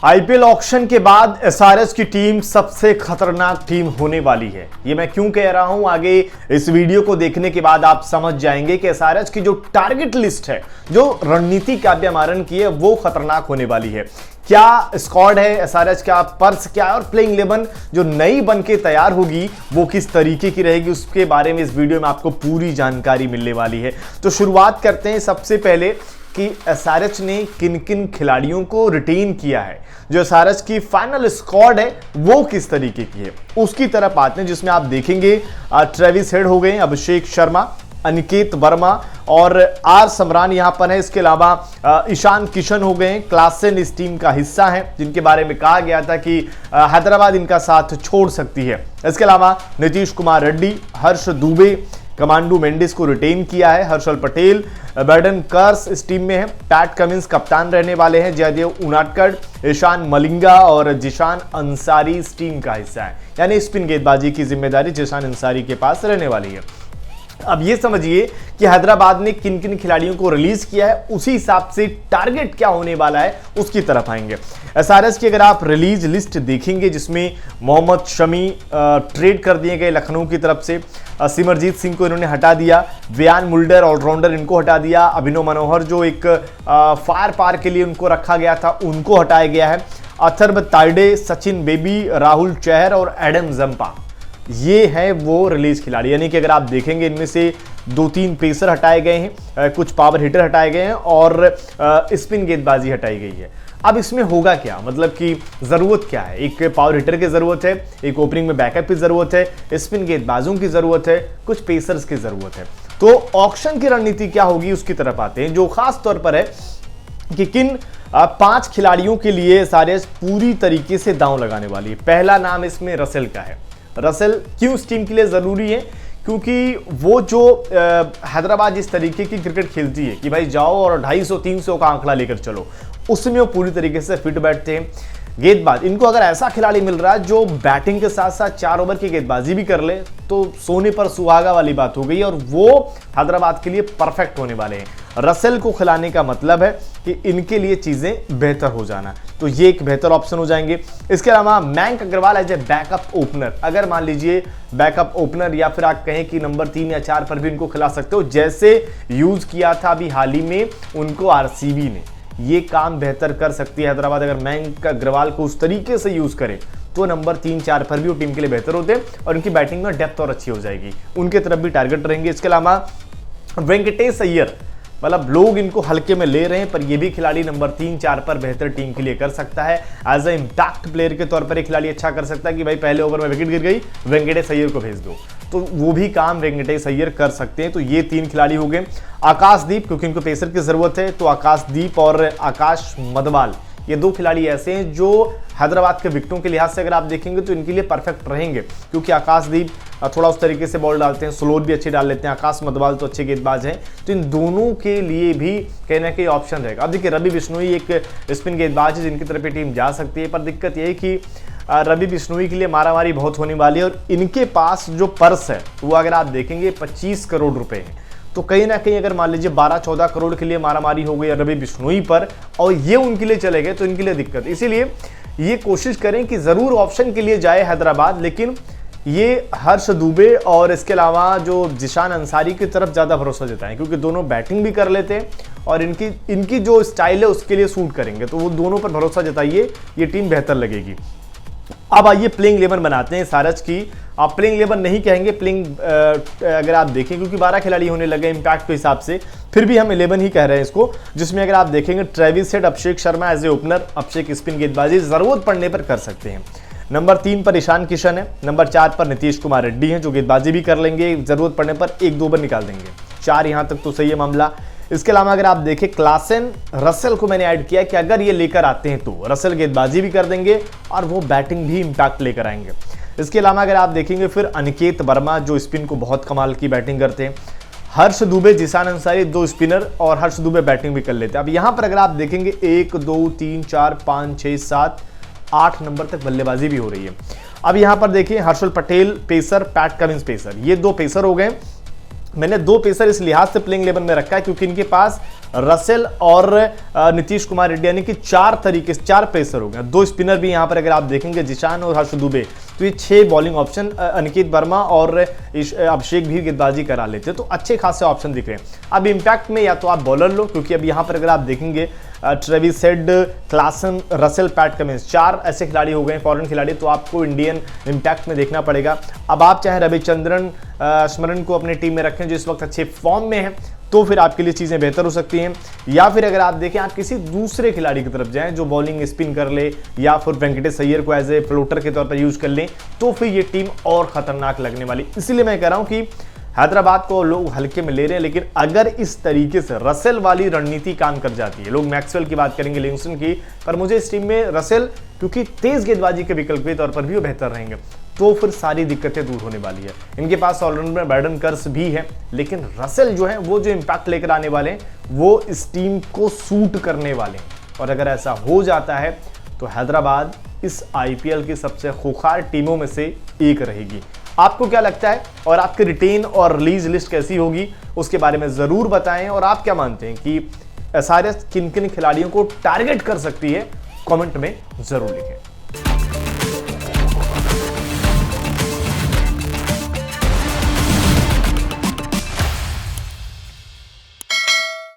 IPL auction के बाद SRH की टीम सबसे खतरनाक टीम होने वाली है। ये मैं क्यों कह रहा हूं, आगे इस वीडियो को देखने के बाद आप समझ जाएंगे कि एसआरएच की जो टारगेट लिस्ट है, जो रणनीति काव्य मारन की है, वो खतरनाक होने वाली है। क्या स्क्वाड है एसआरएच का, पर्स क्या है और प्लेइंग 11 जो नई बन के तैयार होगी वो किस तरीके की रहेगी, उसके बारे में इस वीडियो में आपको पूरी जानकारी मिलने वाली है। तो शुरुआत करते हैं सबसे पहले कि एसआरएच ने किन किन खिलाड़ियों को रिटेन किया है, जो एसआरएच की फाइनल स्क्वाड है वो किस तरीके की है उसकी तरफ आते हैं, जिसमें आप देखेंगे ट्रेविस हेड हो गए, अभिषेक शर्मा, अनिकेत वर्मा और आर समरान यहां पर है। इसके अलावा ईशान किशन हो गए, क्लासन इस टीम का हिस्सा है, जिनके बारे में कहा गया था कि हैदराबाद इनका साथ छोड़ सकती है। इसके अलावा नीतीश कुमार रेड्डी, हर्ष दुबे, कमांडू मेंडिस को रिटेन किया है, हर्षल पटेल, बैडन कर्स इस टीम में है, पैट कमिंस कप्तान रहने वाले हैं, जयदेव उनाटकड़, ईशान मलिंगा और जिशान अंसारी इस टीम का हिस्सा है। यानी स्पिन गेंदबाजी की जिम्मेदारी जिशान अंसारी के पास रहने वाली है। अब ये समझिए कि हैदराबाद ने किन किन खिलाड़ियों को रिलीज किया है, उसी हिसाब से टारगेट क्या होने वाला है उसकी तरफ आएंगे। एसआरएच की अगर आप रिलीज लिस्ट देखेंगे, जिसमें मोहम्मद शमी ट्रेड कर दिए गए लखनऊ की तरफ से, सिमरजीत सिंह को इन्होंने हटा दिया, वियान मुल्डर ऑलराउंडर इनको हटा दिया, अभिनव मनोहर जो एक फायर पार के लिए उनको रखा गया था उनको हटाया गया है, अथर्व ताइडे, सचिन बेबी, राहुल चहर और एडम जंपा, ये है वो रिलीज खिलाड़ी। यानी कि अगर आप देखेंगे इनमें से 2-3 पेसर हटाए गए हैं, कुछ पावर हिटर हटाए गए हैं और स्पिन गेंदबाजी हटाई गई है। अब इसमें होगा क्या, मतलब कि जरूरत क्या है, एक पावर हिटर की जरूरत है, एक ओपनिंग में बैकअप की जरूरत है, स्पिन गेंदबाजों की जरूरत है, कुछ पेसर्स की जरूरत है। तो ऑक्शन की रणनीति क्या होगी उसकी तरफ आते हैं, जो खास तौर पर है कि किन 5 खिलाड़ियों के लिए एसआरएच पूरी तरीके से दांव लगाने वाली है। पहला नाम इसमें रसेल का है। रसेल क्यों इस टीम के लिए जरूरी है, क्योंकि वो जो हैदराबाद जिस तरीके की क्रिकेट खेलती है कि भाई जाओ और 250-300 का आंकड़ा लेकर चलो, उसमें वो पूरी तरीके से फिट बैठते हैं। गेंदबाज, इनको अगर ऐसा खिलाड़ी मिल रहा है जो बैटिंग के साथ साथ 4 ओवर की गेंदबाजी भी कर ले तो सोने पर सुहागा वाली बात हो गई और वो हैदराबाद के लिए परफेक्ट होने वाले हैं। रसेल को खिलाने का मतलब है कि इनके लिए चीजें बेहतर हो जाना, तो ये एक बेहतर ऑप्शन हो जाएंगे। इसके अलावा Mayank Agarwal as a backup opener, अगर मान लीजिए बैकअप ओपनर या फिर आप कहें कि नंबर 3 या 4 पर भी इनको खिला सकते हो, जैसे यूज किया था अभी हाल ही में उनको आरसीबी ने, ये काम बेहतर कर सकती है हैदराबाद। अगर मयंक अग्रवाल को उस तरीके से यूज करे तो नंबर 3-4 पर भी वो टीम के लिए बेहतर होते हैं और उनकी बैटिंग में डेप्थ और अच्छी हो जाएगी, उनके तरफ भी टारगेट रहेंगे। इसके अलावा वेंकटेश अय्यर, मतलब लोग इनको हल्के में ले रहे हैं पर ये भी खिलाड़ी नंबर 3-4 पर बेहतर टीम के लिए कर सकता है। एज ए इंपैक्ट प्लेयर के तौर पर एक खिलाड़ी अच्छा कर सकता है कि भाई पहले ओवर में विकेट गिर गई, वेंकटेश अय्यर को भेज दो, तो वो भी काम वेंकटेश अय्यर कर सकते हैं। तो ये 3 खिलाड़ी हो गए। आकाशदीप, क्योंकि इनको पेसर की जरूरत है, तो आकाशदीप और आकाश मदवाल, ये 2 खिलाड़ी ऐसे हैं जो हैदराबाद के विकेटों के लिहाज से अगर आप देखेंगे तो इनके लिए परफेक्ट रहेंगे, क्योंकि आकाशदीप थोड़ा उस तरीके से बॉल डालते हैं, स्लोर भी अच्छे डाल लेते हैं, आकाश मदवाल तो अच्छे गेंदबाज हैं, तो इन दोनों के लिए भी कहीं ना कहीं ऑप्शन रहेगा। अब देखिए रवि बिश्नोई एक स्पिन गेंदबाज है जिनकी तरफ ये टीम जा सकती है, पर दिक्कत ये है कि रवि बिश्नोई के लिए मारामारी बहुत होने वाली है और इनके पास जो पर्स है वो अगर आप देखेंगे 25 करोड़ रुपए है, तो कहीं ना कहीं अगर मान लीजिए 12-14 करोड़ के लिए मारामारी हो गई रवि बिश्नोई पर और ये उनके लिए चले गए तो इनके लिए दिक्कत। इसीलिए ये कोशिश करें कि जरूर ऑप्शन के लिए जाए हैदराबाद, लेकिन ये हर्ष दुबे और इसके अलावा जो जिशान अंसारी की तरफ ज्यादा भरोसा जताएं, क्योंकि दोनों बैटिंग भी कर लेते हैं और इनकी जो स्टाइल है उसके लिए सूट करेंगे, तो वो दोनों पर भरोसा जताइए, ये टीम बेहतर लगेगी। अब आइए प्लेइंग 11 बनाते हैं एसआरएच की। आप प्लेइंग 11 नहीं कहेंगे, प्लेइंग अगर आप देखें क्योंकि 12 खिलाड़ी होने लगे इंपैक्ट के हिसाब से, फिर भी हम 11 ही कह रहे हैं इसको, जिसमें अगर आप देखेंगे Travis Head, Abhishek Sharma as a opener, Abhishek spin गेंदबाजी जरूरत पड़ने पर कर सकते हैं। नंबर 3 पर ईशान किशन है, नंबर 4 पर नीतीश कुमार रेड्डी हैं जो गेंदबाजी भी कर लेंगे, जरूरत पड़ने पर 1-2 ओवर निकाल देंगे, 4 यहां तक तो सही है मामला। इसके अलावा अगर आप देखें क्लासन, रसेल को मैंने ऐड किया कि अगर ये लेकर आते हैं तो रसेल गेंदबाजी भी कर देंगे और वो बैटिंग भी इंपैक्ट लेकर आएंगे। इसके अलावा अगर आप देखेंगे फिर अनिकेत वर्मा जो स्पिन को बहुत कमाल की बैटिंग करते हैं, हर्ष दुबे, जिशान अंसारी 2 स्पिनर और हर्ष दुबे बैटिंग भी कर लेते हैं। अब यहां पर अगर आप देखेंगे 1, 2, 3, 4, 5, 6, 7, 8 नंबर तक बल्लेबाजी भी हो रही है। अब यहां पर देखिए Harshal Patel pacer, PAT Cummins pacer, ये 2 पेसर हो गए। मैंने 2 पेसर इस लिहाज से प्लेइंग 11 में रखा है क्योंकि इनके पास रसेल और नीतीश कुमार रेड्डी यानी कि 4 पेसर हो गए। 2 स्पिनर भी यहां पर अगर आप देखेंगे जिशान और हर्ष दुबे, तो ये 6 बॉलिंग ऑप्शन, अनिकेत वर्मा और अभिषेक भी गेंदबाजी करा लेते हैं, तो अच्छे खासे ऑप्शन दिख रहे हैं। अब इंपैक्ट में या तो आप बॉलर लो, क्योंकि अब यहां पर अगर आप देखेंगे Travis head, Klaasen, Russell, PAT Cummins, 4 ऐसे खिलाड़ी हो गए फॉरेन खिलाड़ी, तो आपको इंडियन इंपैक्ट में देखना पड़ेगा। अब आप चाहे रविचंद्रन स्मरण को अपनी टीम में रखें जो इस वक्त अच्छे फॉर्म में है, तो फिर आपके लिए चीज़ें बेहतर हो सकती हैं। या फिर अगर आप देखें आप किसी दूसरे खिलाड़ी की तरफ जाएं जो बॉलिंग स्पिन कर ले, या फिर वेंकटेश अय्यर को एज ए फ्लोटर के तौर पर यूज कर लें, तो फिर ये टीम और खतरनाक लगने वाली। इसीलिए मैं कह रहा हूं कि हैदराबाद को लोग हल्के में ले रहे हैं, लेकिन अगर इस तरीके से रसेल वाली रणनीति काम कर जाती है, लोग मैक्सवेल की बात करेंगे, लिविंगस्टन की, पर मुझे इस टीम में रसेल, क्योंकि तेज गेंदबाजी के विकल्प के तौर पर भी वो बेहतर रहेंगे, तो फिर सारी दिक्कतें दूर होने वाली है। इनके पास ऑलराउंडर बैडन कर्स भी है, लेकिन रसेल जो है वो जो इंपैक्ट लेकर आने वाले हैं वो इस टीम को सूट करने वाले हैं। और अगर ऐसा हो जाता है तो हैदराबाद इस आईपीएल की सबसे खूंखार टीमों में से एक रहेगी। आपको क्या लगता है और आपकी रिटेन और रिलीज लिस्ट कैसी होगी, उसके बारे में जरूर बताएं। और आप क्या मानते हैं कि एसआरएच किन किन खिलाड़ियों को टारगेट कर सकती है, कमेंट में जरूर लिखें।